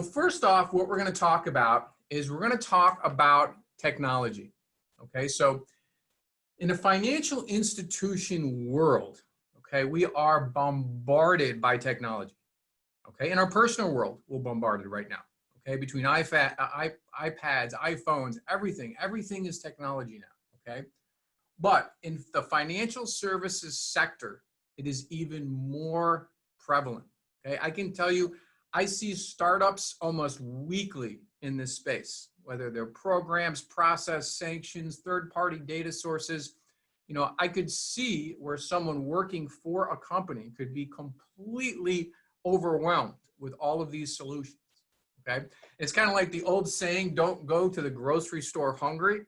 first off, what we're going to talk about is we're going to talk about technology. Okay, so in the financial institution world, okay, we are bombarded by technology. Okay, in our personal world, we're bombarded right now. Okay, between iPads, iPhones, everything is technology now. Okay, but in the financial services sector, it is even more prevalent. Okay, I can tell you, I see startups almost weekly in this space, whether they're programs, process, sanctions, third-party data sources. You know, I could see where someone working for a company could be completely overwhelmed with all of these solutions. Okay, it's kind of like the old saying, don't go to the grocery store hungry.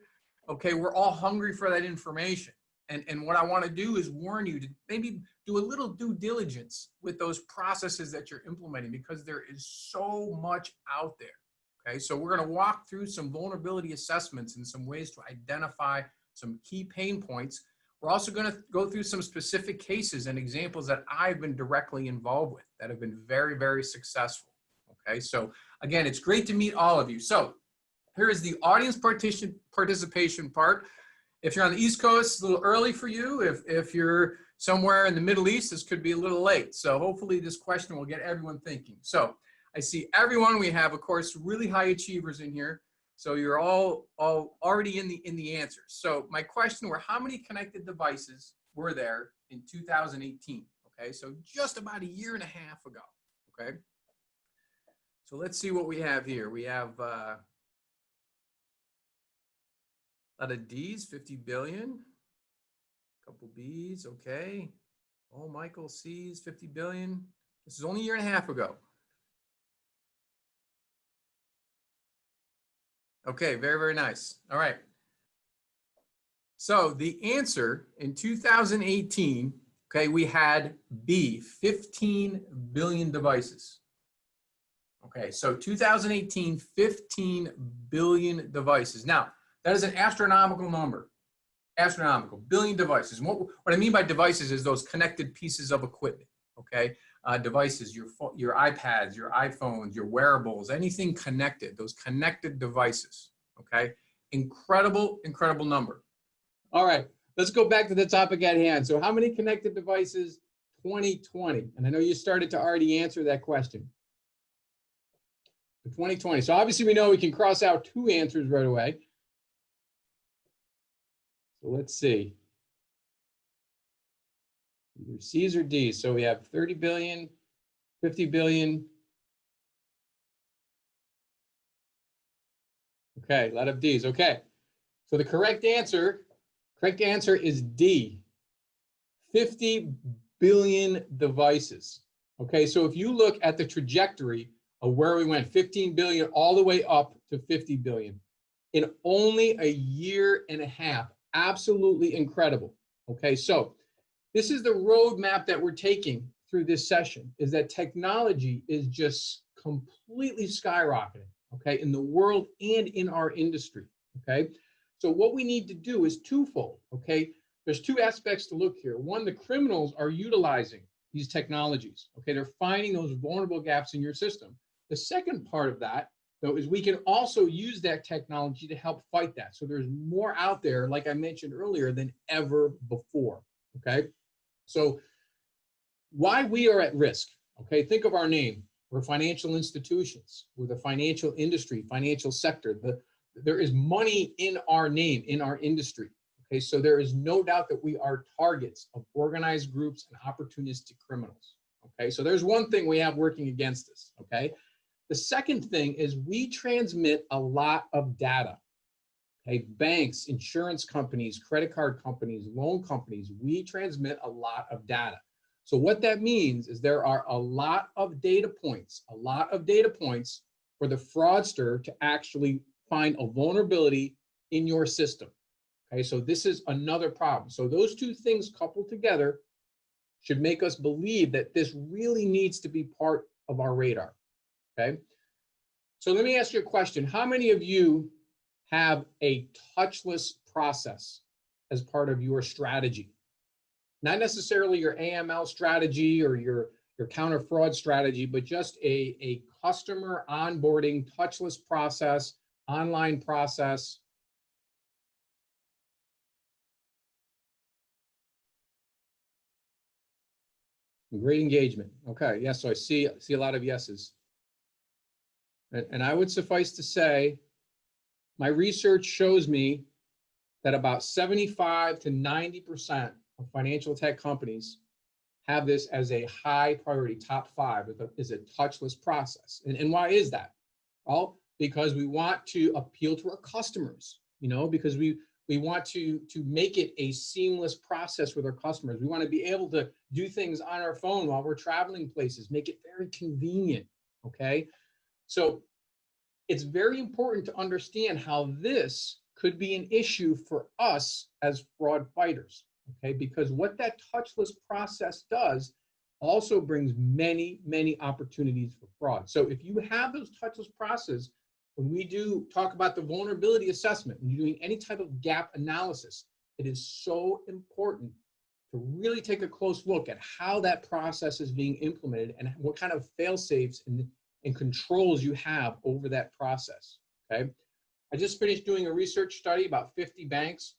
Okay, we're all hungry for that information. And what I want to do is warn you to maybe do a little due diligence with those processes that you're implementing, because there is so much out there. Okay, so we're going to walk through some vulnerability assessments and some ways to identify some key pain points. We're also going to go through some specific cases and examples that I've been directly involved with that have been very, very successful. Okay, so again, it's great to meet all of you. So here is the audience participation part. If you're on the East Coast, it's a little early for you. If you're somewhere in the Middle East, this could be a little late. So hopefully this question will get everyone thinking. So I see everyone. We have, of course, really high achievers in here. So you're all already in the answers. So my question were, how many connected devices were there in 2018? Okay, so just about a year and a half ago. Okay, so let's see what we have here. We have a lot of D's, 50 billion, a couple B's, okay. Oh, Michael, C's, 50 billion. This is only a year and a half ago. Okay, very, very nice. All right. So the answer in 2018, okay, we had B, 15 billion devices. Okay, so 2018, 15 billion devices. Now, that is an astronomical number. Astronomical, billion devices. What I mean by devices is those connected pieces of equipment, okay? Devices, your iPads, your iPhones, your wearables, anything connected, those connected devices, okay? Incredible, incredible number. All right, let's go back to the topic at hand. So how many connected devices 2020? And I know you started to already answer that question. 2020. So obviously we know we can cross out two answers right away. So let's see. Either C's or D's. So we have 30 billion, 50 billion. Okay, a lot of D's. Okay. So the correct answer is D. 50 billion devices. Okay, so if you look at the trajectory of where we went, 15 billion all the way up to 50 billion in only a year and a half. Absolutely incredible. Okay, so this is the roadmap that we're taking through this session, is that technology is just completely skyrocketing, okay, in the world and in our industry, okay? So what we need to do is twofold, okay? There's two aspects to look here. One, the criminals are utilizing these technologies, okay? They're finding those vulnerable gaps in your system. The second part of that, though, is we can also use that technology to help fight that. So there's more out there, like I mentioned earlier, than ever before, okay? So why we are at risk, okay? Think of our name. We're financial institutions. We're the financial industry, financial sector. There is money in our name, in our industry, okay? So there is no doubt that we are targets of organized groups and opportunistic criminals, okay? So there's one thing we have working against us, okay? The second thing is we transmit a lot of data. Okay, banks, insurance companies, credit card companies, loan companies, we transmit a lot of data. So what that means is there are a lot of data points for the fraudster to actually find a vulnerability in your system. Okay, so this is another problem. So those two things coupled together should make us believe that this really needs to be part of our radar. Okay, so let me ask you a question. How many of you have a touchless process as part of your strategy? Not necessarily your AML strategy or your counter fraud strategy, but just a customer onboarding, touchless process, online process. Great engagement. Okay, yes, so I see a lot of yeses. And I would suffice to say, my research shows me that about 75 to 90% of financial tech companies have this as a high priority, top 5 is a touchless process. And why is that? Well, because we want to appeal to our customers, because we want to make it a seamless process with our customers. We want to be able to do things on our phone while we're traveling places, make it very convenient, okay? So it's very important to understand how this could be an issue for us as fraud fighters, okay? Because what that touchless process does also brings many, many opportunities for fraud. So if you have those touchless processes, when we do talk about the vulnerability assessment and you're doing any type of gap analysis, it is so important to really take a close look at how that process is being implemented and what kind of fail-safes and controls you have over that process, okay? I just finished doing a research study about 50 banks,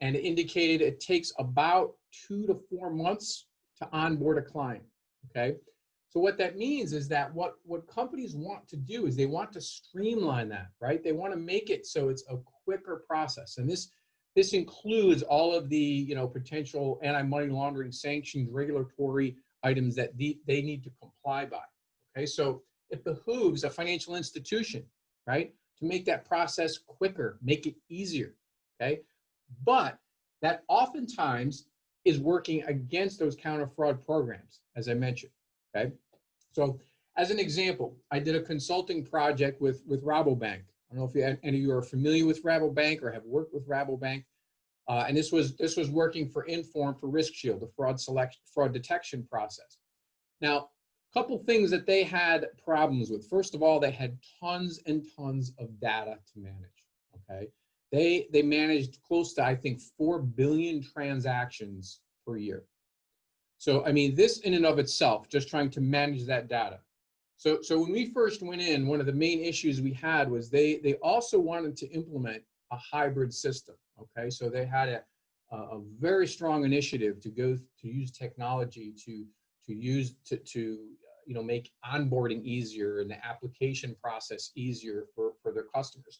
and it indicated it takes about 2 to 4 months to onboard a client, okay? So what that means is that what companies want to do is they want to streamline that, right? They want to make it so it's a quicker process. And this includes all of the potential anti-money laundering sanctions, regulatory items that they need to comply by, okay? So it behooves a financial institution, right, to make that process quicker, make it easier, okay? But that oftentimes is working against those counter fraud programs, as I mentioned, okay? So as an example, I did a consulting project with Rabobank. I don't know if any of you are familiar with Rabobank or have worked with Rabobank. And this was working for Inform for Risk Shield, the fraud detection process. Now, a couple things that they had problems with. First of all, they had tons and tons of data to manage, okay? They managed close to, I think, 4 billion transactions per year. So, I mean, this in and of itself, just trying to manage that data. So when we first went in, one of the main issues we had was they also wanted to implement a hybrid system, okay? So they had a very strong initiative to use technology to make onboarding easier and the application process easier for their customers.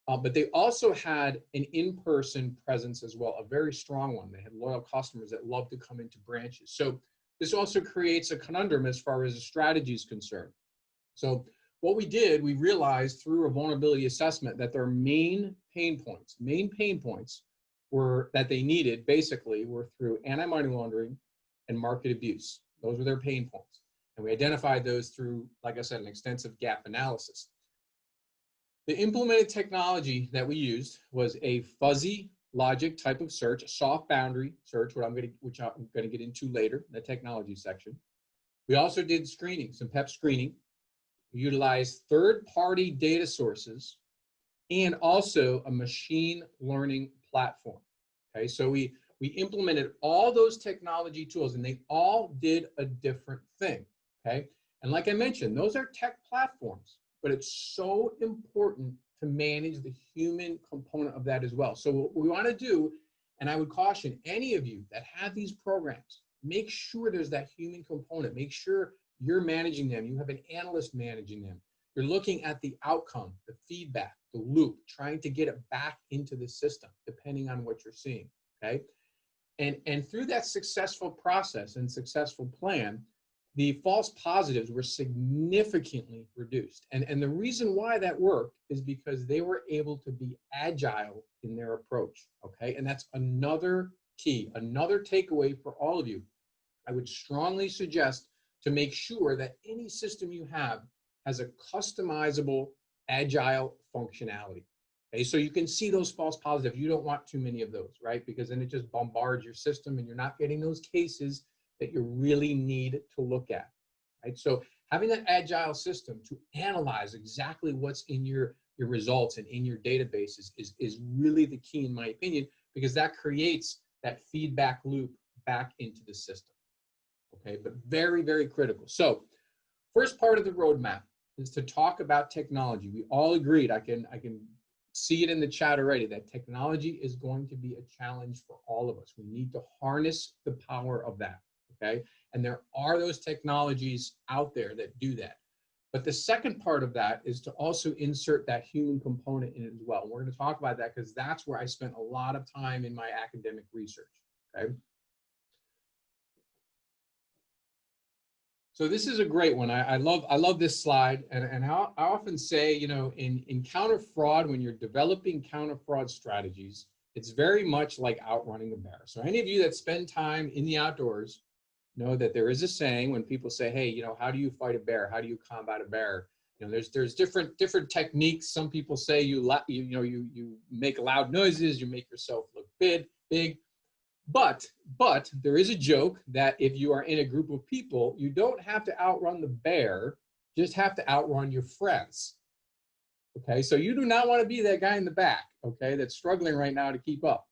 But they also had an in-person presence as well, a very strong one. They had loyal customers that love to come into branches. So this also creates a conundrum as far as the strategy is concerned. So what we did, we realized through a vulnerability assessment that their main pain points were that they needed basically were through anti-money laundering and market abuse. Those were their pain points. And we identified those through, like I said, an extensive gap analysis. The implemented technology that we used was a fuzzy logic type of search, a soft boundary search, which I'm going to get into later in the technology section. We also did screening, some PEP screening. We utilized third-party data sources and also a machine learning platform. Okay, so we implemented all those technology tools and they all did a different thing. Okay, and like I mentioned, those are tech platforms, but it's so important to manage the human component of that as well. So what we want to do, and I would caution any of you that have these programs, make sure there's that human component. Make sure you're managing them. You have an analyst managing them. You're looking at the outcome, the feedback, the loop, trying to get it back into the system, depending on what you're seeing, okay? And through that successful process and successful plan, the false positives were significantly reduced. And the reason why that worked is because they were able to be agile in their approach, okay? And that's another key, another takeaway for all of you. I would strongly suggest to make sure that any system you have has a customizable, agile functionality. Okay, so you can see those false positives. You don't want too many of those, right? Because then it just bombards your system and you're not getting those cases that you really need to look at, right? So having that agile system to analyze exactly what's in your results and in your databases is really the key, in my opinion, because that creates that feedback loop back into the system, okay? But very, very critical. So first part of the roadmap, is to talk about technology. We all agreed. I can see it in the chat already that technology is going to be a challenge for all of us. We need to harness the power of that, okay? And there are those technologies out there that do that. But the second part of that is to also insert that human component in it as well. And we're going to talk about that because that's where I spent a lot of time in my academic research, okay? So this is a great one. I love this slide, and I often say, you know, in counter fraud, when you're developing counter fraud strategies, it's very much like outrunning a bear. So any of you that spend time in the outdoors know that there is a saying when people say, hey, you know, how do you fight a bear? How do you combat a bear? You know, there's different techniques. Some people say you make loud noises, you make yourself look big. But there is a joke that if you are in a group of people, you don't have to outrun the bear, just have to outrun your friends. Okay, so you do not want to be that guy in the back, okay, that's struggling right now to keep up.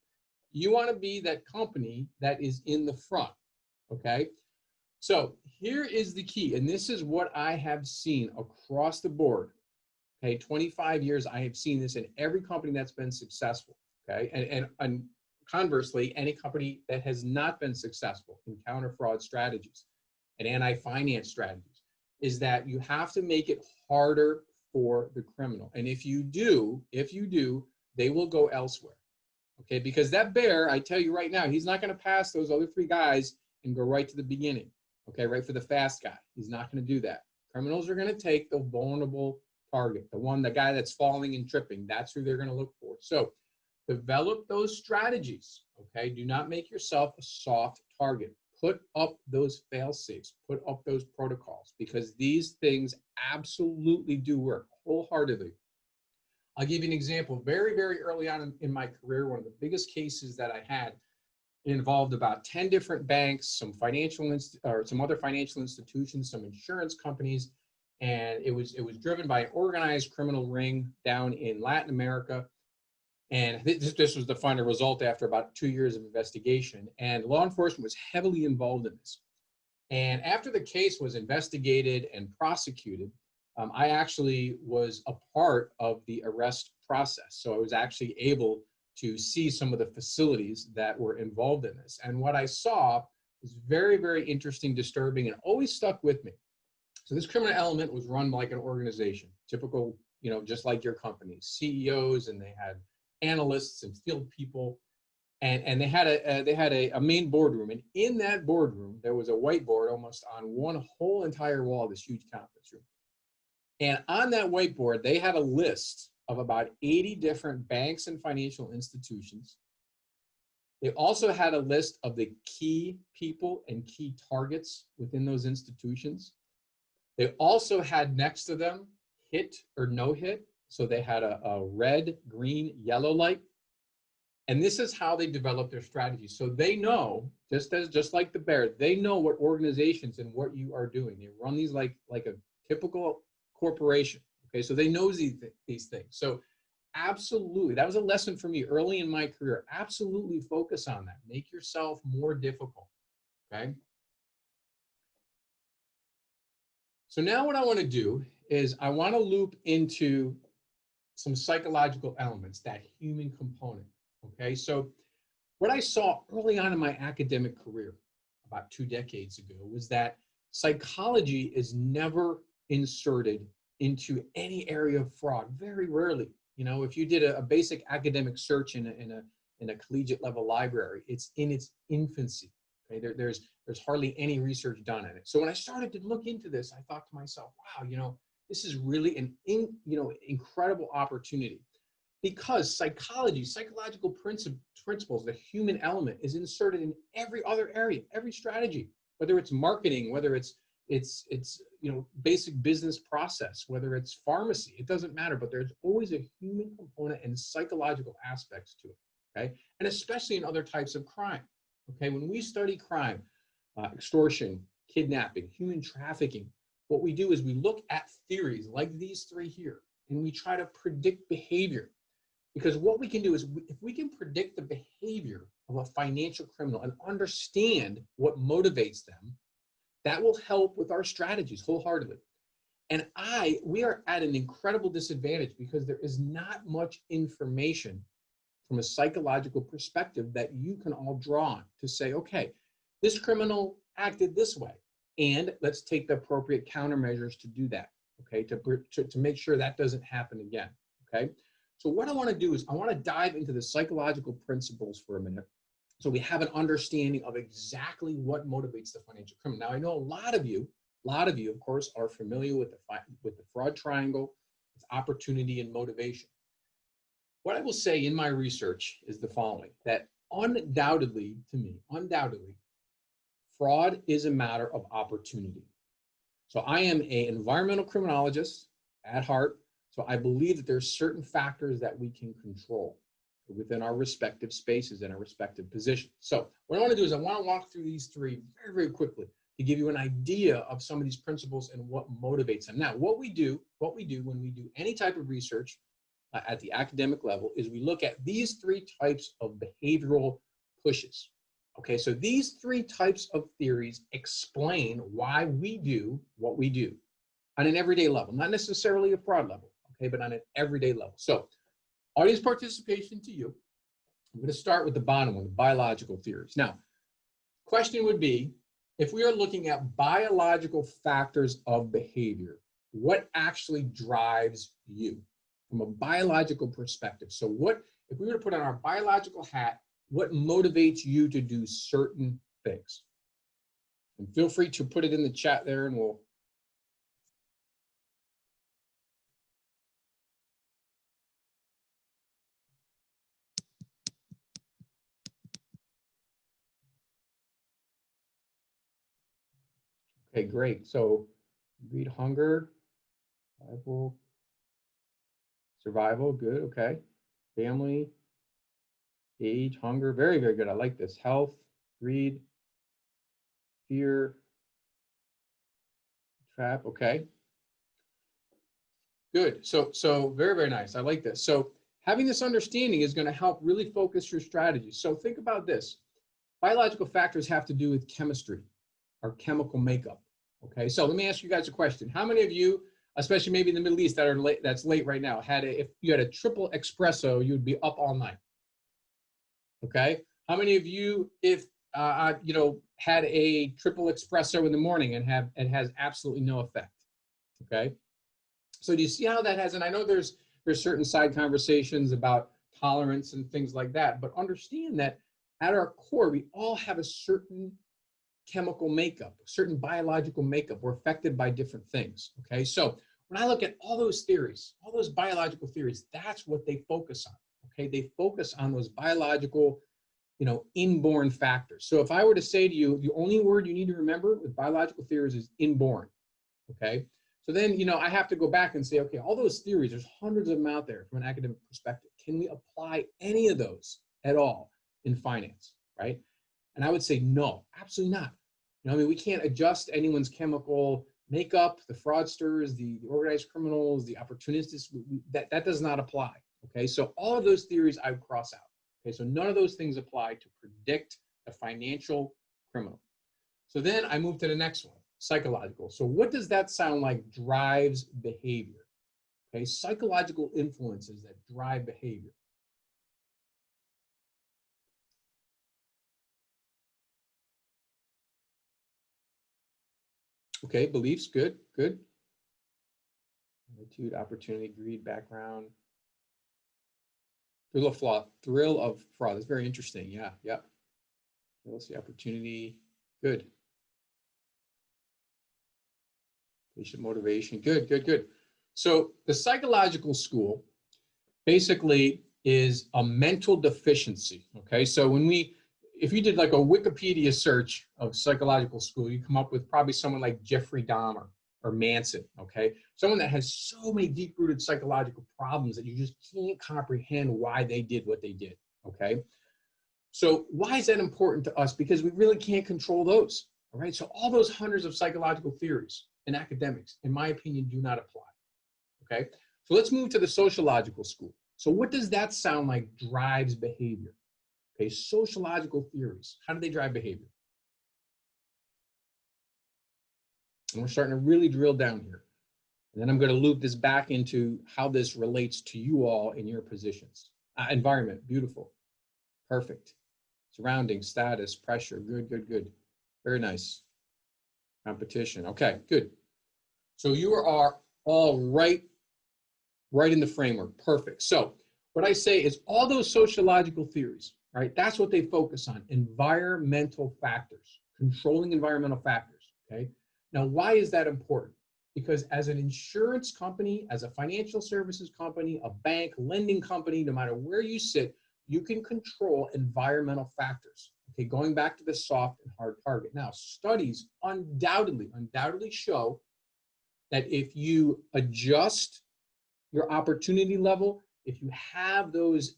You want to be that company that is in the front, okay? So here is the key, and this is what I have seen across the board. Okay, 25 years, I have seen this in every company that's been successful, okay? And conversely, any company that has not been successful in counter fraud strategies and anti-finance strategies is that you have to make it harder for the criminal. And if you do, they will go elsewhere. Okay, because that bear, I tell you right now, he's not going to pass those other three guys and go right to the beginning. Okay, right for the fast guy. He's not going to do that. Criminals are going to take the vulnerable target, the guy that's falling and tripping. That's who they're going to look for. So develop those strategies, okay? Do not make yourself a soft target. Put up those fail-safes, put up those protocols, because these things absolutely do work wholeheartedly. I'll give you an example. Very, very early on in my career, one of the biggest cases that I had involved about 10 different banks, some other financial institutions, some insurance companies, and it was driven by an organized criminal ring down in Latin America. And this was the final result after about 2 years of investigation. And law enforcement was heavily involved in this. And after the case was investigated and prosecuted, I actually was a part of the arrest process. So I was actually able to see some of the facilities that were involved in this. And what I saw was very, very interesting, disturbing, and always stuck with me. So this criminal element was run like an organization, typical, you know, just like your company, CEOs, and they had analysts and field people, and they had a main boardroom, and in that boardroom there was a whiteboard almost on one whole entire wall of this huge conference room. And on that whiteboard they had a list of about 80 different banks and financial institutions. They also had a list of the key people and key targets within those institutions. They also had next to them hit or no hit. So they had a red, green, yellow light. And this is how they develop their strategy. So they know, just like the bear, they know what organizations and what you are doing. They run these like a typical corporation. Okay, so they know these things. So absolutely, that was a lesson for me early in my career. Absolutely focus on that. Make yourself more difficult. Okay. So now what I want to do is I want to loop into some psychological elements, that human component, okay? So what I saw early on in my academic career, about 2 decades ago, was that psychology is never inserted into any area of fraud, very rarely. You know, if you did a basic academic search in a collegiate level library, it's in its infancy, okay? There's hardly any research done in it. So when I started to look into this, I thought to myself, wow, you know, this is really an incredible opportunity, because psychology, psychological principles, the human element is inserted in every other area, every strategy, whether it's marketing, whether it's basic business process, whether it's pharmacy, it doesn't matter, but there's always a human component and psychological aspects to it, okay? And especially in other types of crime, okay? When we study crime, extortion, kidnapping, human trafficking, what we do is we look at theories like these three here, and we try to predict behavior. Because what we can do is, if we can predict the behavior of a financial criminal and understand what motivates them, that will help with our strategies wholeheartedly. And we are at an incredible disadvantage because there is not much information from a psychological perspective that you can all draw on to say, okay, this criminal acted this way, and let's take the appropriate countermeasures to do that, okay, to make sure that doesn't happen again, okay? So what I want to do is I want to dive into the psychological principles for a minute so we have an understanding of exactly what motivates the financial criminal. Now, I know a lot of you, of course, are familiar with the fraud triangle, it's opportunity and motivation. What I will say in my research is the following, that undoubtedly, to me, fraud is a matter of opportunity. So I am an environmental criminologist at heart, so I believe that there's certain factors that we can control within our respective spaces and our respective positions. So what I want to do is I want to walk through these three very, very quickly to give you an idea of some of these principles and what motivates them. Now, what we do when we do any type of research at the academic level is we look at these three types of behavioral pushes. Okay, so these three types of theories explain why we do what we do on an everyday level, not necessarily a fraud level, okay, but on an everyday level. So audience participation to you. I'm going to start with the bottom one, the biological theories. Now, question would be, if we are looking at biological factors of behavior, what actually drives you from a biological perspective? So what, if we were to put on our biological hat, what motivates you to do certain things? And feel free to put it in the chat there and we'll. Okay, great. So read hunger, survival, good, okay. Family, age, hunger, very, very good. I like this. Health, greed, fear, trap, okay. Good, so very, very nice. I like this. So having this understanding is going to help really focus your strategy. So think about this. Biological factors have to do with chemistry or chemical makeup. Okay, so let me ask you guys a question. How many of you, especially maybe in the Middle East that are late, that's late right now, if you had a triple espresso, you'd be up all night? Okay, how many of you, if you know, had a triple espresso in the morning and it has absolutely no effect? Okay, so do you see how that has? And I know there's certain side conversations about tolerance and things like that, but understand that at our core, we all have a certain chemical makeup, a certain biological makeup. We're affected by different things, okay? So when I look at all those theories, all those biological theories, that's what they focus on, okay? They focus on those biological, you know, inborn factors. So if I were to say to you, the only word you need to remember with biological theories is inborn, okay? So then, you know, I have to go back and say, okay, all those theories, there's hundreds of them out there from an academic perspective. Can we apply any of those at all in finance, right? And I would say, no, absolutely not. You know, I mean, we can't adjust anyone's chemical makeup, the fraudsters, the organized criminals, the opportunists, that does not apply, okay? So all of those theories I would cross out, okay? So none of those things apply to predict the financial criminal. So then I move to the next one, psychological. So what does that sound like drives behavior? Okay, psychological influences that drive behavior. Okay, beliefs, good, good. Attitude, opportunity, greed, background. Thrill of fraud. That's very interesting. Yeah, yeah. Let's see, opportunity, good. Patient motivation, good, good, good. So the psychological school basically is a mental deficiency, okay? So if you did like a Wikipedia search of psychological school, you come up with probably someone like Jeffrey Dahmer or Manson, okay? Someone that has so many deep-rooted psychological problems that you just can't comprehend why they did what they did, okay? So why is that important to us? Because we really can't control those, all right? So all those hundreds of psychological theories and academics, in my opinion, do not apply, okay? So let's move to the sociological school. So what does that sound like drives behavior? Okay, sociological theories. How do they drive behavior? And we're starting to really drill down here. And then I'm going to loop this back into how this relates to you all in your positions. Environment, beautiful, perfect. Surrounding, status, pressure, good, good, good. Very nice. Competition, okay, good. So you are all right in the framework, perfect. So what I say is all those sociological theories, right? That's what they focus on, environmental factors, controlling environmental factors, okay? Now, why is that important? Because as an insurance company, as a financial services company, a bank, lending company, no matter where you sit, you can control environmental factors. Okay, going back to the soft and hard target. Now, studies undoubtedly show that if you adjust your opportunity level, if you have those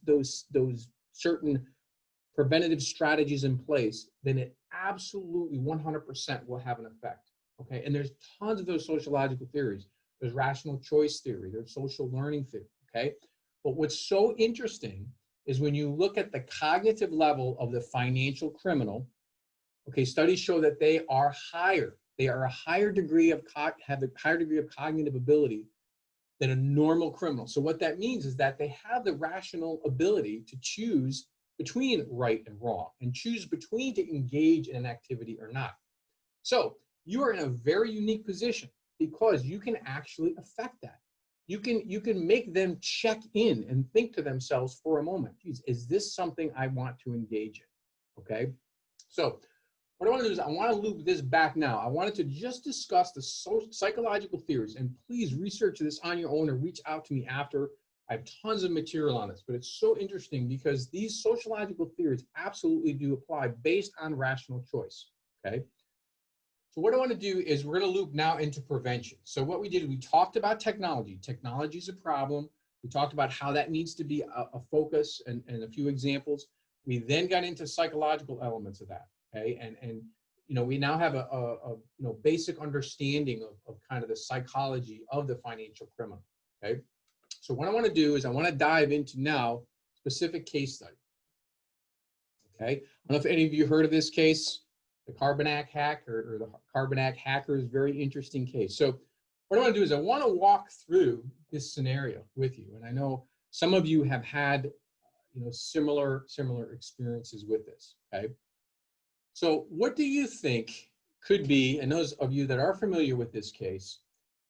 certain preventative strategies in place, then it absolutely 100% will have an effect. Okay, and there's tons of those sociological theories. There's rational choice theory, there's social learning theory, okay? But what's so interesting is when you look at the cognitive level of the financial criminal, okay, studies show that they are higher. They are a higher degree of, have a higher degree of cognitive ability than a normal criminal. So what that means is that they have the rational ability to choose between right and wrong and choose between to engage in an activity or not. So you are in a very unique position because you can actually affect that. You can make them check in and think to themselves for a moment, geez, is this something I want to engage in? Okay. So what I want to do is I want to loop this back now. I wanted to just discuss the psychological theories, and please research this on your own or reach out to me after. I have tons of material on this, but it's so interesting because these sociological theories absolutely do apply based on rational choice. Okay. So what I want to do is we're going to loop now into prevention. So what we did, we talked about technology. Technology is a problem. We talked about how that needs to be a focus and a few examples. We then got into psychological elements of that. Okay, and you know, we now have a basic understanding of kind of the psychology of the financial criminal. Okay, so what I want to do is I want to dive into now specific case study. Okay, I don't know if any of you heard of this case. The Carbanak hack or the Carbanak hacker is a very interesting case. So what I want to do is I want to walk through this scenario with you. And I know some of you have had, similar experiences with this, okay? So what do you think could be, and those of you that are familiar with this case,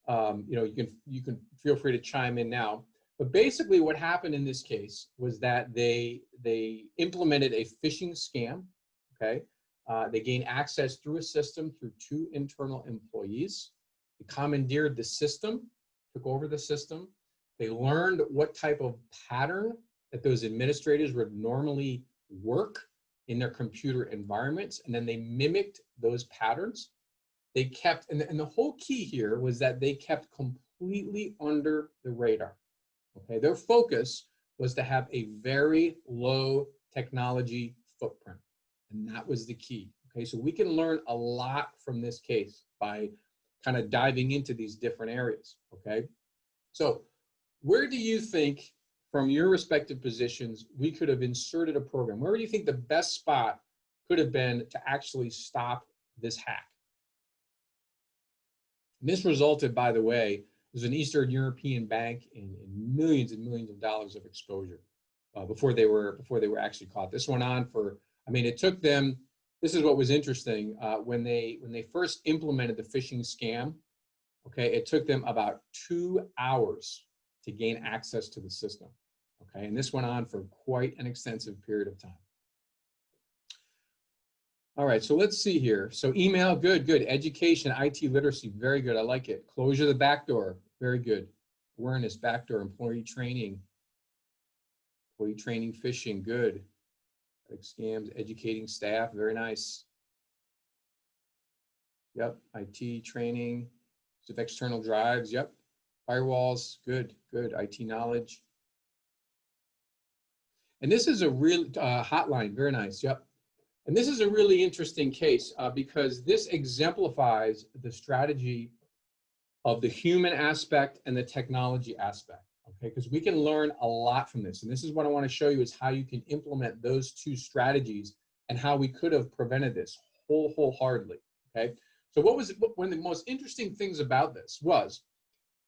you can feel free to chime in now. But basically what happened in this case was that they implemented a phishing scam, okay? They gained access through a system through 2 internal employees. They commandeered the system, took over the system. They learned what type of pattern that those administrators would normally work in their computer environments, and then they mimicked those patterns. They kept, and the whole key here was that they kept completely under the radar. Okay, their focus was to have a very low technology footprint. And that was the key. Okay, so we can learn a lot from this case by kind of diving into these different areas. Okay, so where do you think, from your respective positions, we could have inserted a program? Where do you think the best spot could have been to actually stop this hack? And this resulted, by the way, there's an Eastern European bank in millions and millions of dollars of exposure before they were actually caught. This went on for, I mean, it took them, this is what was interesting, when they first implemented the phishing scam, okay, it took them about 2 hours to gain access to the system, okay, and this went on for quite an extensive period of time. All right, so let's see here. So email, good. Education, IT literacy, very good, I like it. Closure of the backdoor, very good. Awareness, backdoor, employee training, phishing, good. Like scams, educating staff, very nice. Yep, IT training, of external drives, yep. Firewalls, good, IT knowledge. And this is a real hotline, very nice, yep. And this is a really interesting case because this exemplifies the strategy of the human aspect and the technology aspect, okay? Because we can learn a lot from this. And this is what I want to show you is how you can implement those 2 strategies and how we could have prevented this wholeheartedly, okay? So one of the most interesting things about this was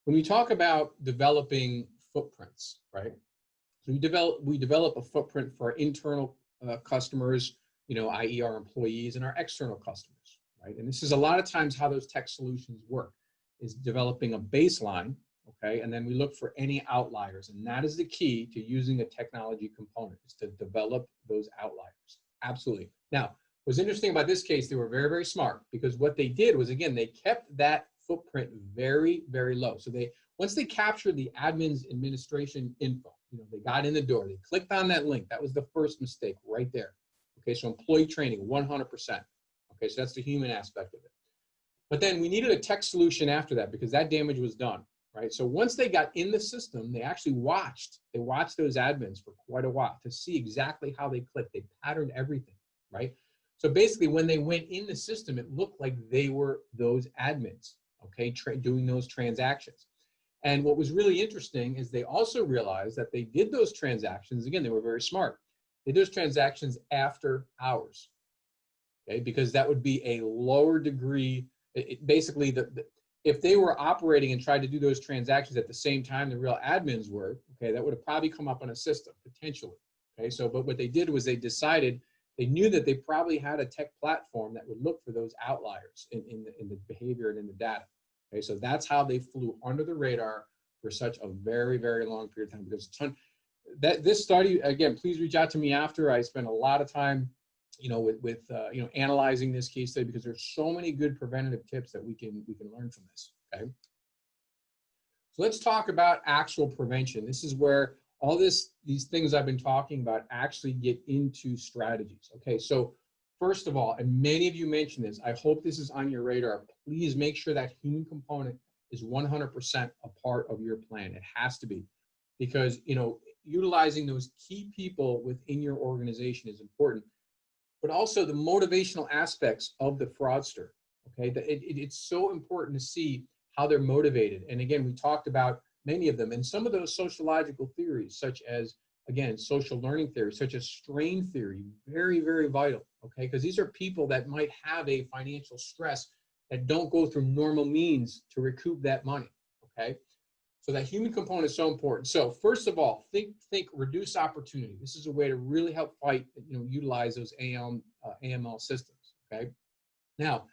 When we talk about developing footprints, right? So we develop a footprint for our internal customers, i.e. our employees, and our external customers, right? And this is a lot of times how those tech solutions work, is developing a baseline, okay? And then we look for any outliers. And that is the key to using a technology component, is to develop those outliers. Absolutely. Now, what's interesting about this case, they were very, very smart, because what they did was, again, they kept that footprint very, very low. So once they captured the admin's administration info, they got in the door, they clicked on that link. That was the first mistake right there. Okay, so employee training, 100%. Okay, so that's the human aspect of it. But then we needed a tech solution after that, because that damage was done, right? So once they got in the system, they actually watched those admins for quite a while to see exactly how they clicked. They patterned everything, right? So basically, when they went in the system, it looked like they were those admins, okay, doing those transactions. And what was really interesting is they also realized that they did those transactions, again, they were very smart. They did those transactions after hours, okay, because that would be a lower degree. Basically, if they were operating and tried to do those transactions at the same time the real admins were, okay, that would have probably come up on a system, potentially. Okay, so, but what they did was they decided, they knew that they probably had a tech platform that would look for those outliers in the behavior and in the data. Okay, so that's how they flew under the radar for such a very, very long period of time. Because this study, again, please reach out to me after. I spent a lot of time, with analyzing this case study, because there's so many good preventative tips that we can learn from this. Okay, so let's talk about actual prevention. This is where all these things I've been talking about actually get into strategies. Okay, so first of all, and many of you mentioned this, I hope this is on your radar. Please make sure that human component is 100% a part of your plan. It has to be, because utilizing those key people within your organization is important, but also the motivational aspects of the fraudster. Okay, it's so important to see how they're motivated. And again, we talked about many of them, and some of those sociological theories, such as, again, social learning theory, such as strain theory, very, very vital, okay? Because these are people that might have a financial stress that don't go through normal means to recoup that money, okay? So that human component is so important. So first of all, think reduce opportunity. This is a way to really help fight, utilize those AML systems, okay? Now,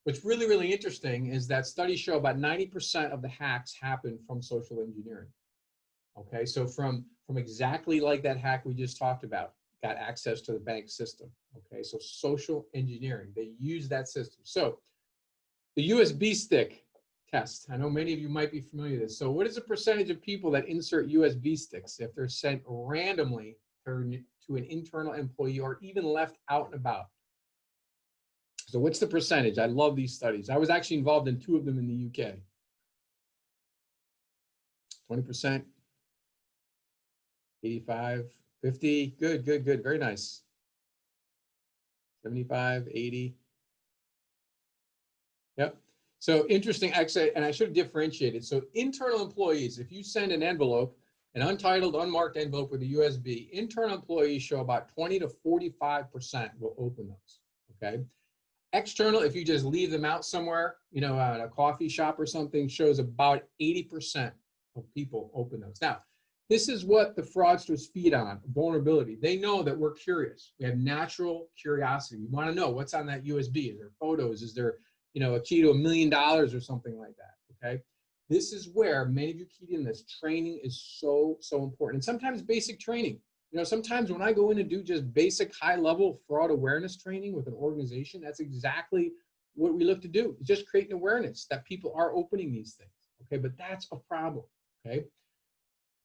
what's really, really interesting is that studies show about 90% of the hacks happen from social engineering. Okay, so from exactly like that hack we just talked about, got access to the bank system. Okay, so social engineering, they use that system. So the USB stick test, I know many of you might be familiar with this. So what is the percentage of people that insert USB sticks if they're sent randomly to an internal employee or even left out and about? So what's the percentage? I love these studies. I was actually involved in 2 of them in the UK. 20%, 85, 50, good, good, good, very nice. 75, 80. Yep. So interesting, actually, and I should have differentiated. So internal employees, if you send an envelope, an untitled, unmarked envelope with a USB, internal employees show about 20 to 45% will open those, okay? External, if you just leave them out somewhere, at a coffee shop or something, shows about 80% of people open those. Now, this is what the fraudsters feed on, vulnerability. They know that we're curious. We have natural curiosity. We want to know what's on that USB. Is there photos? Is there, a key to $1 million or something like that, okay? This is where many of you keyed in this. Training is so, so important. And sometimes basic training. Sometimes when I go in and do just basic high-level fraud awareness training with an organization, that's exactly what we look to do. It's just creating awareness that people are opening these things, okay? But that's a problem, okay?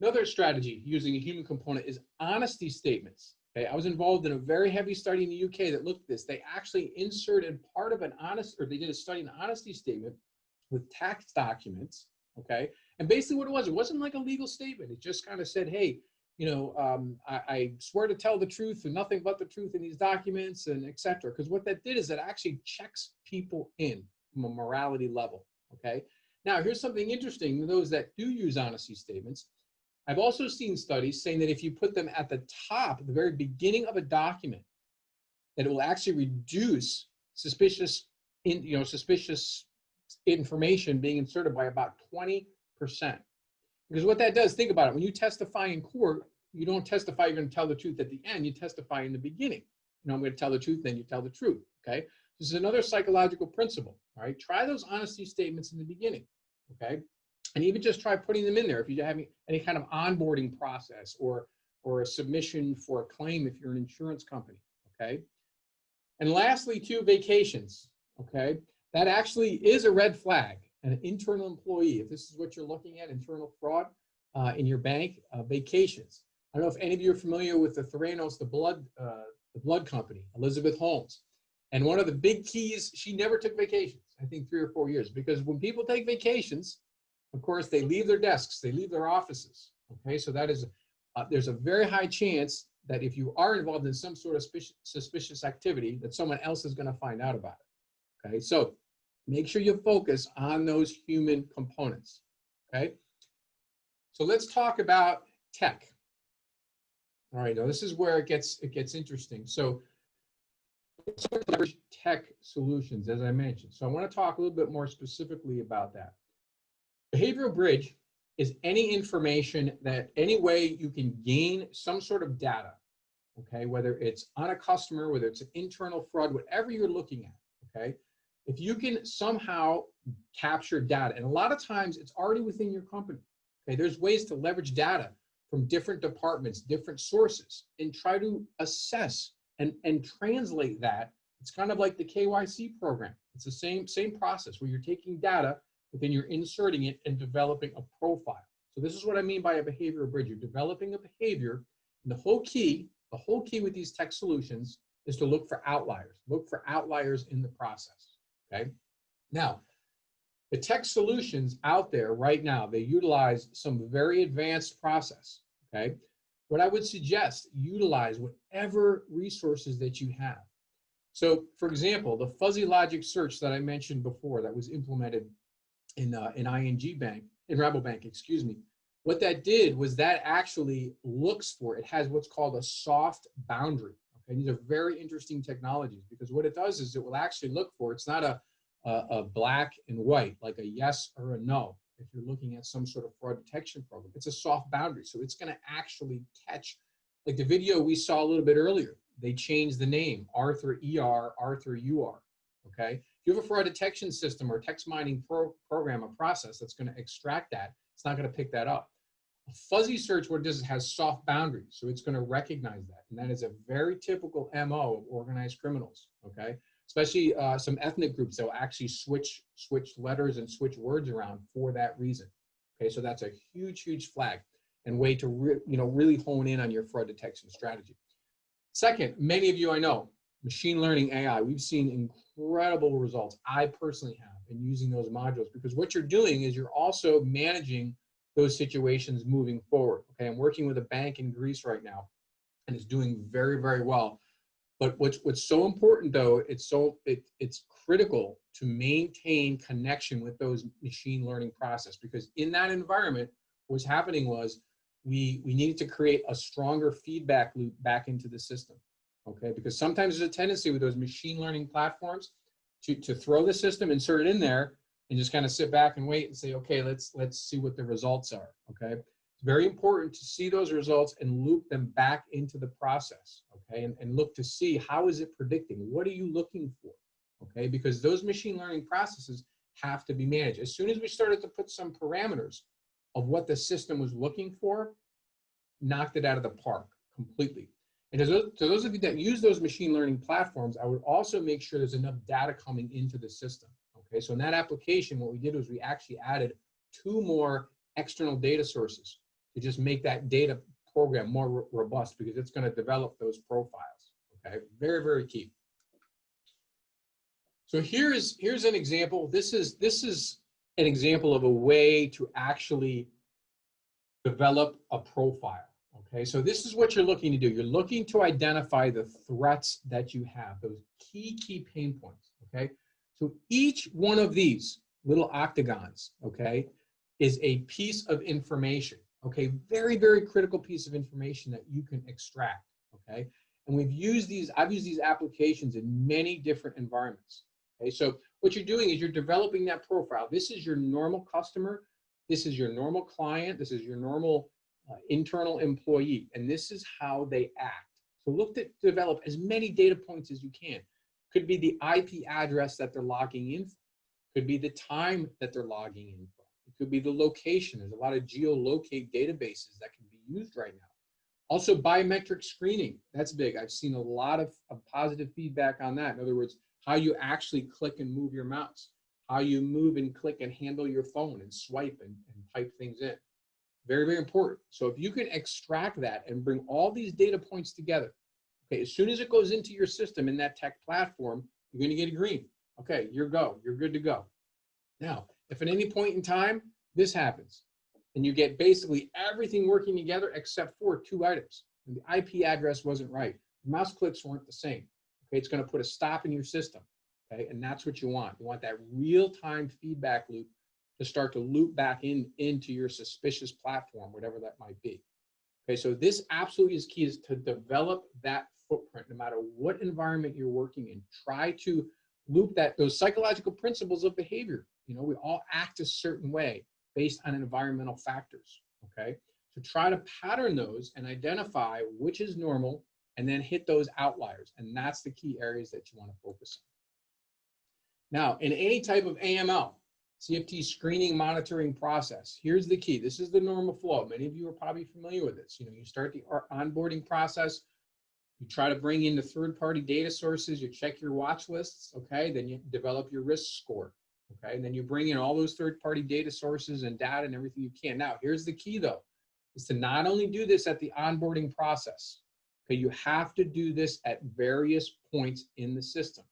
Another strategy using a human component is honesty statements, okay? I was involved in a very heavy study in the UK that looked at this. They actually inserted part of they did a study, an honesty statement with tax documents, okay? And basically what it wasn't like a legal statement. It just kind of said, hey, I swear to tell the truth and nothing but the truth in these documents, and et cetera. Because what that did is it actually checks people in from a morality level, okay? Now, here's something interesting. Those that do use honesty statements, I've also seen studies saying that if you put them at the top, at the very beginning of a document, that it will actually reduce suspicious information being inserted by about 20 Because what that does, think about it, when you testify in court, you don't testify you're going to tell the truth at the end, you testify in the beginning. You know, I'm going to tell the truth, then you tell the truth, okay? This is another psychological principle, all right? Try those honesty statements in the beginning, okay? And even just try putting them in there if you're having any kind of onboarding process or a submission for a claim if you're an insurance company, okay? And lastly, too, vacations, okay? That actually is a red flag. An internal employee, if this is what you're looking at, internal fraud in your bank, vacations. I don't know if any of you are familiar with the Theranos, the blood company, Elizabeth Holmes. And one of the big keys, she never took vacations, I think 3 or 4 years, because when people take vacations, of course, they leave their desks, they leave their offices, okay? So that is, there's a very high chance that if you are involved in some sort of suspicious activity, that someone else is going to find out about it, okay? So make sure you focus on those human components, okay? So let's talk about tech. All right, now this is where it gets interesting. So let's leverage tech solutions, as I mentioned. So I want to talk a little bit more specifically about that. Behavioral bridge is any information that any way you can gain some sort of data, okay? Whether it's on a customer, whether it's an internal fraud, whatever you're looking at, okay? If you can somehow capture data, and a lot of times it's already within your company, okay? There's ways to leverage data from different departments, different sources, and try to assess and translate that. It's kind of like the KYC program. It's the same process where you're taking data, but then you're inserting it and developing a profile. So this is what I mean by a behavioral bridge. You're developing a behavior, and the whole key with these tech solutions is to look for outliers. Look for outliers in the process, okay? Now, the tech solutions out there right now, they utilize some very advanced process, okay? What I would suggest, utilize whatever resources that you have. So, for example, the fuzzy logic search that I mentioned before that was implemented in ING Bank, in Rabobank, excuse me, what that did was that actually looks for, it has what's called a soft boundary, okay? These are very interesting technologies because what it does is it will actually look for, it's not a black and white, like a yes or a no. If you're looking at some sort of fraud detection program, it's a soft boundary. So it's going to actually catch, like the video we saw a little bit earlier, they changed the name, Arthur ER, Arthur UR, okay? If you have a fraud detection system or text mining program, a process that's going to extract that, it's not going to pick that up. A fuzzy search, what it does is has soft boundaries. So it's going to recognize that. And that is a very typical MO of organized criminals, okay? Especially some ethnic groups that will actually switch letters and switch words around for that reason. Okay, so that's a huge flag and way to really hone in on your fraud detection strategy. Second, many of you I know, machine learning AI, we've seen incredible results. I personally have in using those modules because what you're doing is you're also managing those situations moving forward. Okay, I'm working with a bank in Greece right now and it's doing very well. But what's so important though, it's critical to maintain connection with those machine learning process because in that environment, what's happening was we needed to create a stronger feedback loop back into the system, okay? Because sometimes there's a tendency with those machine learning platforms to throw the system, insert it in there, and just kind of sit back and wait and say, okay, let's see what the results are, okay? It's very important to see those results and loop them back into the process, okay? And look to see how is it predicting? What are you looking for, okay? Because those machine learning processes have to be managed. As soon as we started to put some parameters of what the system was looking for, knocked it out of the park completely. And to those of you that use those machine learning platforms, I would also make sure there's enough data coming into the system, okay? So in that application, what we did was we actually added 2 more external data sources to just make that data program more robust because it's going to develop those profiles, okay? Very key. So here's an example. This is an example of a way to actually develop a profile, okay? So this is what you're looking to do. You're looking to identify the threats that you have, those key pain points, okay? So each one of these little octagons, okay, is a piece of information, okay? Very critical piece of information that you can extract, okay? And I've used these applications in many different environments, okay? So what you're doing is you're developing that profile. This is your normal customer. This is your normal client. This is your normal internal employee, and this is how they act. So look to develop as many data points as you can. Could be the IP address that they're logging in from. Could be the time that they're logging in from. It could be the location. There's a lot of geolocate databases that can be used right now. Also, biometric screening. That's big. I've seen a lot of positive feedback on that. In other words, how you actually click and move your mouse, how you move and click and handle your phone and swipe and type things in. Very, very important. So if you can extract that and bring all these data points together, okay, as soon as it goes into your system in that tech platform, you're going to get a green. Okay, you're good to go. Now, if at any point in time this happens, and you get basically everything working together except for 2 items, and the IP address wasn't right, the mouse clicks weren't the same, okay, it's going to put a stop in your system, okay, and that's what you want. You want that real-time feedback loop to start to loop back into your suspicious platform, whatever that might be. Okay, so this absolutely is key, is to develop that footprint, no matter what environment you're working in. Try to loop those psychological principles of behavior. You know, we all act a certain way based on environmental factors, okay? So try to pattern those and identify which is normal and then hit those outliers. And that's the key areas that you want to focus on. Now, in any type of AML, CFT screening monitoring process, here's the key. This is the normal flow. Many of you are probably familiar with this. You know, you start the onboarding process, you try to bring in the third-party data sources, you check your watch lists, okay? Then you develop your risk score, okay? And then you bring in all those third-party data sources and data and everything you can. Now, here's the key though, is to not only do this at the onboarding process, okay? You have to do this at various points in the system.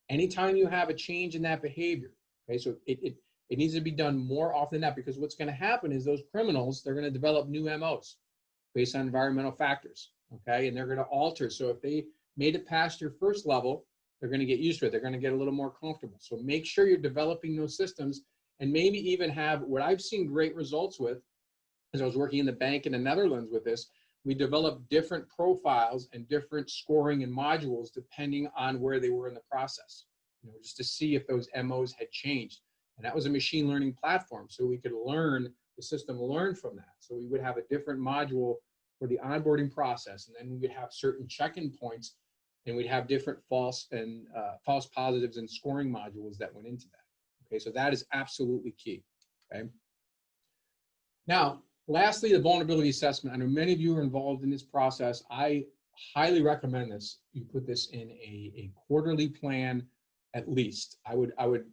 Anytime you have a change in that behavior, okay? So it needs to be done more often than that, because what's going to happen is those criminals, they're going to develop new MOs based on environmental factors, okay? And they're going to alter. So if they made it past your first level, they're going to get used to it. They're going to get a little more comfortable. So make sure you're developing those systems, and maybe even have what I've seen great results with, as I was working in the bank in the Netherlands with this, we developed different profiles and different scoring and modules depending on where they were in the process, you know, just to see if those MOs had changed. And that was a machine learning platform, so we could learn, the system learned from that. So we would have a different module for the onboarding process, and then we would have certain check-in points, and we'd have different false positives and scoring modules that went into that. Okay, so that is absolutely key. Okay. Now, lastly, the vulnerability assessment. I know many of you are involved in this process. I highly recommend this. You put this in a quarterly plan at least. I would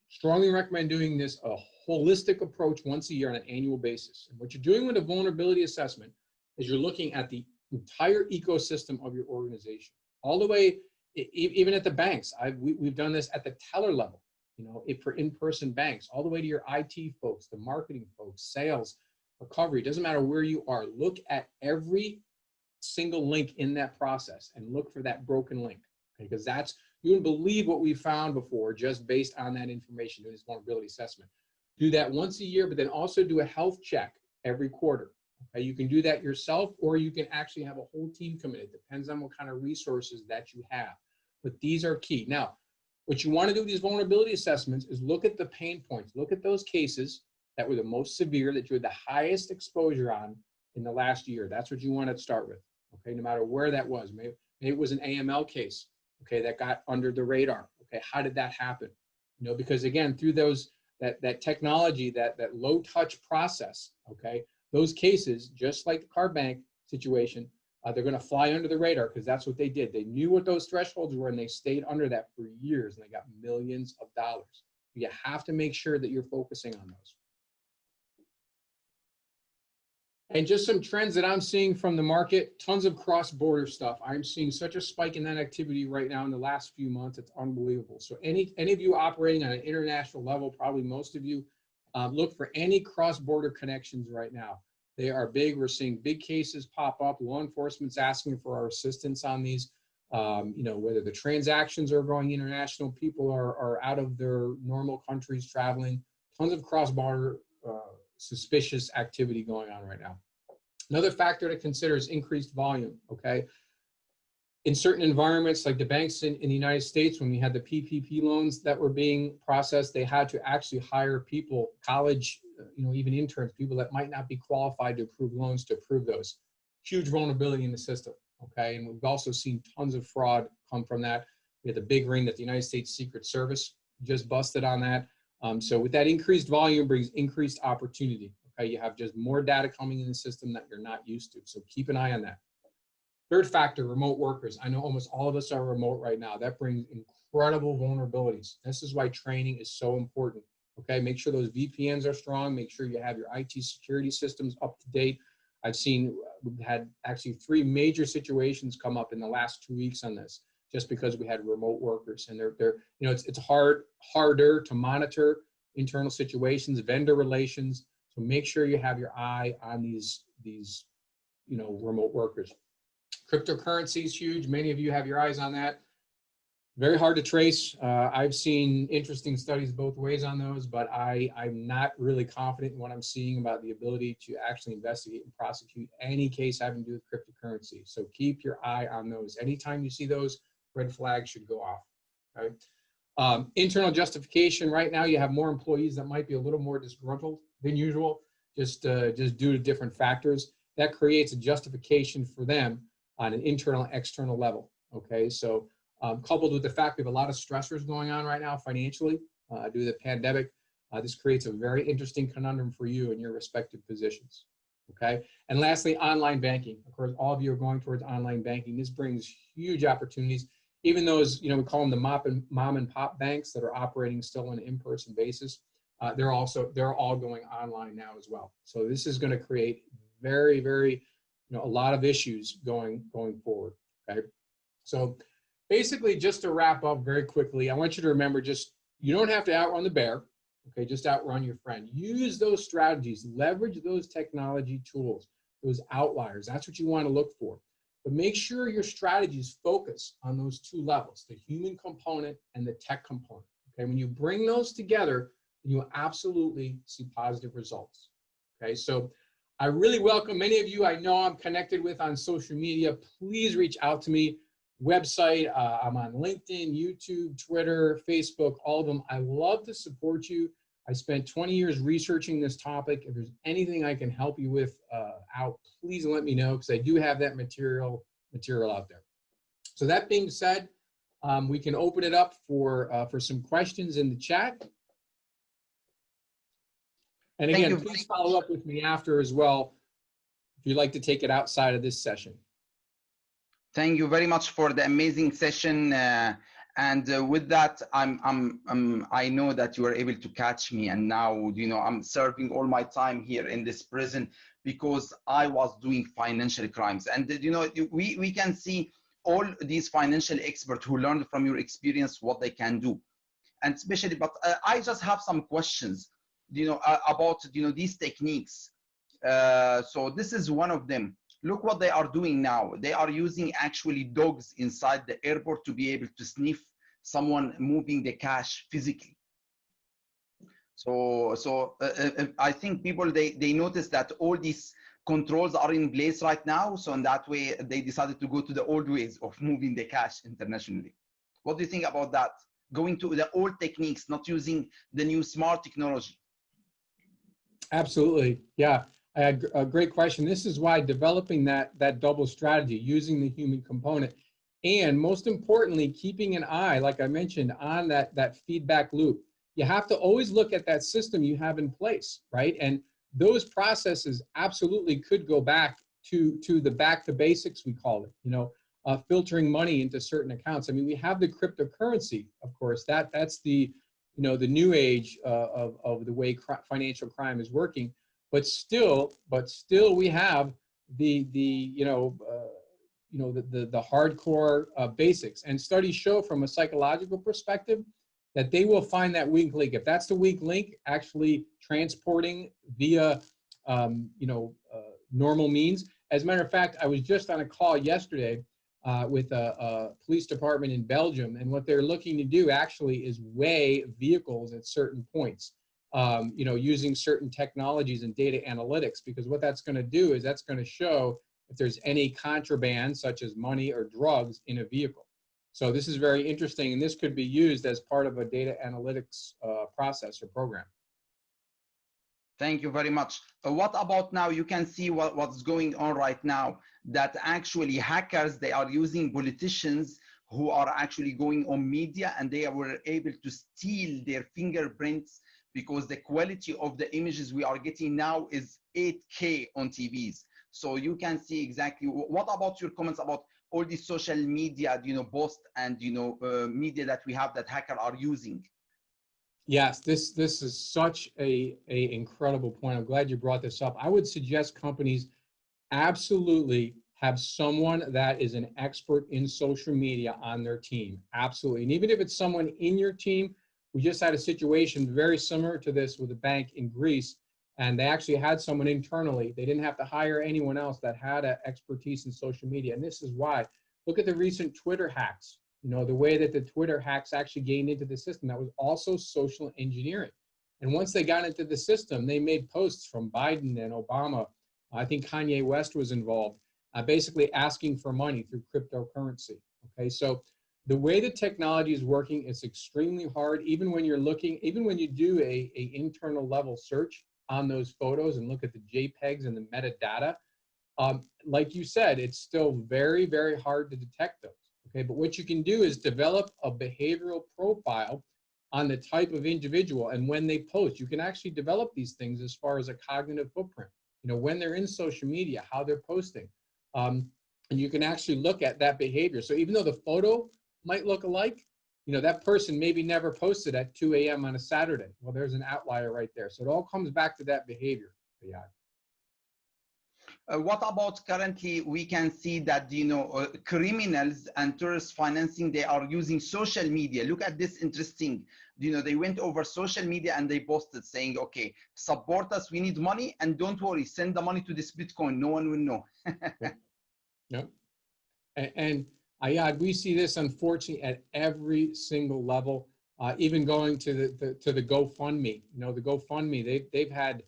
strongly recommend doing this a holistic approach once a year on an annual basis. And what you're doing with a vulnerability assessment is you're looking at the entire ecosystem of your organization, all the way, even at the banks. We've done this at the teller level, you know, for in-person banks, all the way to your IT folks, the marketing folks, sales, recovery. Doesn't matter where you are. Look at every single link in that process and look for that broken link, okay? Because that's, you wouldn't believe what we found before just based on that information in this vulnerability assessment. Do that once a year, but then also do a health check every quarter. Okay? You can do that yourself, or you can actually have a whole team come in. It depends on what kind of resources that you have. But these are key. Now, what you want to do with these vulnerability assessments is look at the pain points. Look at those cases that were the most severe, that you had the highest exposure on in the last year. That's what you want to start with, okay? No matter where that was. Maybe it was an AML case, okay, that got under the radar. Okay, how did that happen? You know, because again, through that technology, that low touch process, okay, those cases, just like the car bank situation, they're going to fly under the radar, because that's what they did. They knew what those thresholds were, and they stayed under that for years, and they got millions of dollars. You have to make sure that you're focusing on those. And just some trends that I'm seeing from the market, tons of cross-border stuff. I'm seeing such a spike in that activity right now in the last few months. It's unbelievable. So any of you operating on an international level, probably most of you, look for any cross-border connections right now. They are big. We're seeing big cases pop up. Law enforcement's asking for our assistance on these. You know, whether the transactions are going international, people are out of their normal countries traveling. Tons of cross-border suspicious activity going on right now. Another factor to consider is increased volume, okay? in certain environments, like the banks in the United States, when we had the PPP loans that were being processed, they had to actually hire people, college, even interns, people that might not be qualified to approve loans to approve those. Huge vulnerability in the system, okay? And we've also seen tons of fraud come from that. We had the big ring that the United States Secret Service just busted on that. So with that increased volume brings increased opportunity, okay? You have just more data coming in the system that you're not used to. So keep an eye on that. Third factor, remote workers. I know almost all of us are remote right now. That brings incredible vulnerabilities. This is why training is so important, okay? Make sure those VPNs are strong. Make sure you have your IT security systems up to date. We've had actually 3 major situations come up in the last 2 weeks on this, just because we had remote workers, and it's harder to monitor internal situations, vendor relations. So make sure you have your eye on these remote workers. Cryptocurrency is huge. Many of you have your eyes on that. Very hard to trace. I've seen interesting studies both ways on those, but I'm not really confident in what I'm seeing about the ability to actually investigate and prosecute any case having to do with cryptocurrency. So keep your eye on those. Anytime you see those, red flags should go off. Right? Internal justification. Right now, you have more employees that might be a little more disgruntled than usual, just due to different factors. That creates a justification for them on an internal, external level. Okay, so coupled with the fact we have a lot of stressors going on right now financially due to the pandemic, this creates a very interesting conundrum for you in your respective positions. Okay, and lastly, online banking. Of course, all of you are going towards online banking. This brings huge opportunities. Even those, we call them the mom and pop banks that are operating still on an in-person basis. They're all going online now as well. So this is going to create very, very, a lot of issues going forward. Okay, so basically, just to wrap up very quickly, I want you to remember, you don't have to outrun the bear. Okay, just outrun your friend. Use those strategies, leverage those technology tools, those outliers. That's what you want to look for. But make sure your strategies focus on those 2 levels, the human component and the tech component. Okay, when you bring those together, you will absolutely see positive results. Okay, so I really welcome many of you I know I'm connected with on social media. Please reach out to me. Website, I'm on LinkedIn, YouTube, Twitter, Facebook, all of them. I love to support you. I spent 20 years researching this topic. If there's anything I can help you with out, please let me know, because I do have that material out there. So that being said, we can open it up for some questions in the chat. And again, please follow up with me after as well, if you'd like to take it outside of this session. Thank you very much for the amazing session. And with that, I know that you were able to catch me, and now, I'm serving all my time here in this prison because I was doing financial crimes. And, we can see all these financial experts who learned from your experience what they can do. And especially, but I just have some questions, about, these techniques. So this is one of them. Look what they are doing now. They are using actually dogs inside the airport to be able to sniff someone moving the cash physically. So I think people, they notice that all these controls are in place right now. So in that way, they decided to go to the old ways of moving the cash internationally. What do you think about that? Going to the old techniques, not using the new smart technology. Absolutely, yeah. A great question. This is why developing that double strategy, using the human component, and most importantly, keeping an eye, like I mentioned, on that feedback loop. You have to always look at that system you have in place, right? And those processes absolutely could go back to the back to basics, we call it, filtering money into certain accounts. I mean, we have the cryptocurrency, of course, that's the, the new age of the way financial crime is working. But still, we have the hardcore basics. And studies show from a psychological perspective that they will find that weak link. If that's the weak link, actually transporting via normal means. As a matter of fact, I was just on a call yesterday with a police department in Belgium, and what they're looking to do actually is weigh vehicles at certain points. Using certain technologies and data analytics, because what that's going to do is that's going to show if there's any contraband, such as money or drugs, in a vehicle. So this is very interesting, and this could be used as part of a data analytics process or program. Thank you very much. What about now? You can see what's going on right now, that actually hackers, they are using politicians who are actually going on media, and they were able to steal their fingerprints because the quality of the images we are getting now is 8K on TVs. So you can see exactly. What about your comments about all these social media, posts and, media that we have that hackers are using? Yes, this is such a incredible point. I'm glad you brought this up. I would suggest companies absolutely have someone that is an expert in social media on their team. Absolutely. And even if it's someone in your team, we just had a situation very similar to this with a bank in Greece, and they actually had someone internally. They didn't have to hire anyone else that had an expertise in social media. And this is why. Look at the recent Twitter hacks. The way that the Twitter hacks actually gained into the system, that was also social engineering. And once they got into the system, they made posts from Biden and Obama. I think Kanye West was involved, basically asking for money through cryptocurrency. Okay, so the way the technology is working, it's extremely hard. Even when you're looking, even when you do a internal level search on those photos and look at the JPEGs and the metadata, like you said, it's still very, very hard to detect those. Okay, but what you can do is develop a behavioral profile on the type of individual, and when they post, you can actually develop these things as far as a cognitive footprint. When they're in social media, how they're posting, and you can actually look at that behavior. So even though the photo might look alike, that person maybe never posted at 2 a.m. on a Saturday. Well, there's an outlier right there. So it all comes back to that behavior. Yeah. What about currently we can see that, criminals and tourist financing, they are using social media. Look at this interesting, they went over social media and they posted saying, okay, support us, we need money, and don't worry, send the money to this Bitcoin, no one will know. Yep. And we see this unfortunately at every single level, even going to the GoFundMe. The GoFundMe, they've had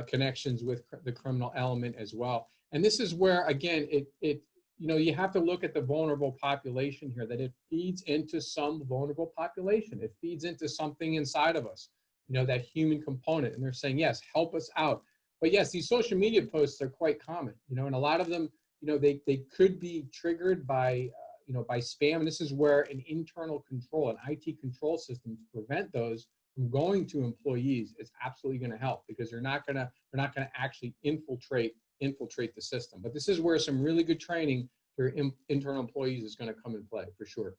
connections with the criminal element as well. And this is where, again, you have to look at the vulnerable population here, that it feeds into some vulnerable population. It feeds into something inside of us, that human component. And they're saying, yes, help us out. But yes, these social media posts are quite common, and a lot of them, they could be triggered by, by spam. And this is where an internal control, an IT control system to prevent those from going to employees is absolutely going to help, because they're not going to actually infiltrate the system. But this is where some really good training for internal employees is going to come in play for sure.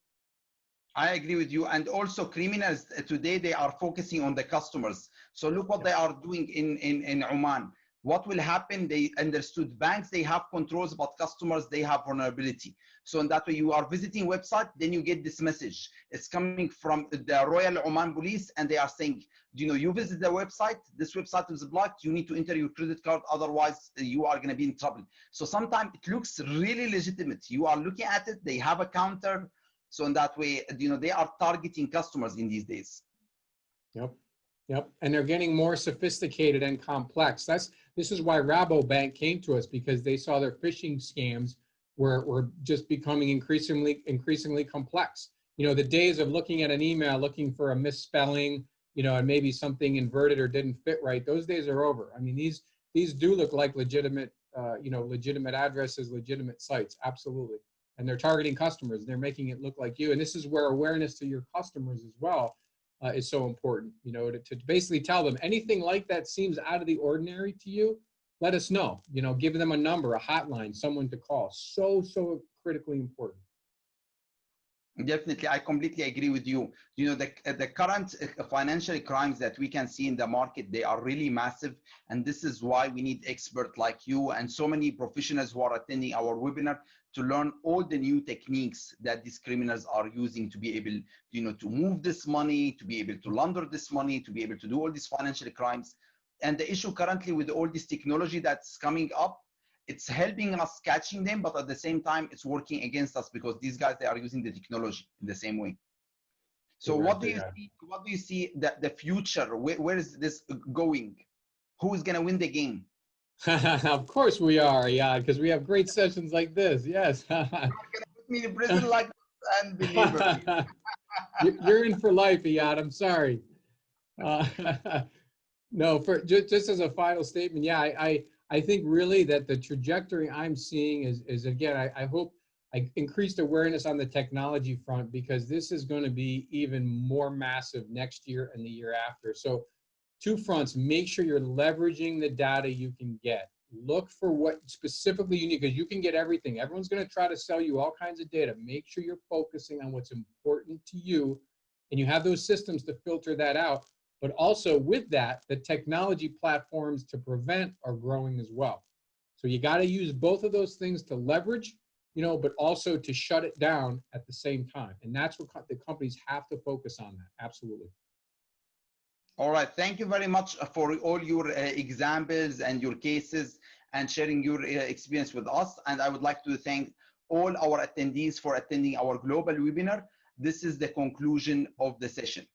I agree with you. And also criminals today, they are focusing on the customers. So look what they are doing in Oman. What will happen? They understood banks, they have controls, about customers, they have vulnerability. So in that way, you are visiting website, then you get this message. It's coming from the Royal Oman Police, and they are saying, you visit the website, this website is blocked, you need to enter your credit card, otherwise you are going to be in trouble. So sometimes it looks really legitimate. You are looking at it, they have a counter. So in that way, they are targeting customers in these days. Yep. And they're getting more sophisticated and complex. This is why Rabobank came to us, because they saw their phishing scams were just becoming increasingly complex. The days of looking at an email, looking for a misspelling, and maybe something inverted or didn't fit right, those days are over. I mean, these do look like legitimate, legitimate addresses, legitimate sites, absolutely. And they're targeting customers. They're making it look like you. And this is where awareness to your customers as well is so important, to basically tell them anything like that seems out of the ordinary to you, let us know, give them a number, a hotline, someone to call. So critically important. Definitely, I completely agree with you. The current financial crimes that we can see in the market, they are really massive. And this is why we need experts like you and so many professionals who are attending our webinar to learn all the new techniques that these criminals are using to be able, to move this money, to be able to launder this money, to be able to do all these financial crimes. And the issue currently with all this technology that's coming up, it's helping us catching them, but at the same time, it's working against us, because these guys, they are using the technology in the same way. So what do you see the future? Where is this going? Who is going to win the game? Of course we are, yeah, because we have great sessions like this. Yes. Put me in prison like this, unbelievable. You're in for life, Iyad. I'm sorry. Uh, no, for just as a final statement, yeah, I think really that the trajectory I'm seeing is again, I hope I increased awareness on the technology front, because this is going to be even more massive next year and the year after. So two fronts: make sure you're leveraging the data you can get. Look for what specifically you need, because you can get everything. Everyone's going to try to sell you all kinds of data. Make sure you're focusing on what's important to you, and you have those systems to filter that out. But also with that, the technology platforms to prevent are growing as well. So you got to use both of those things to leverage, but also to shut it down at the same time. And that's what the companies have to focus on that. Absolutely. All right. Thank you very much for all your examples and your cases and sharing your experience with us. And I would like to thank all our attendees for attending our global webinar. This is the conclusion of the session.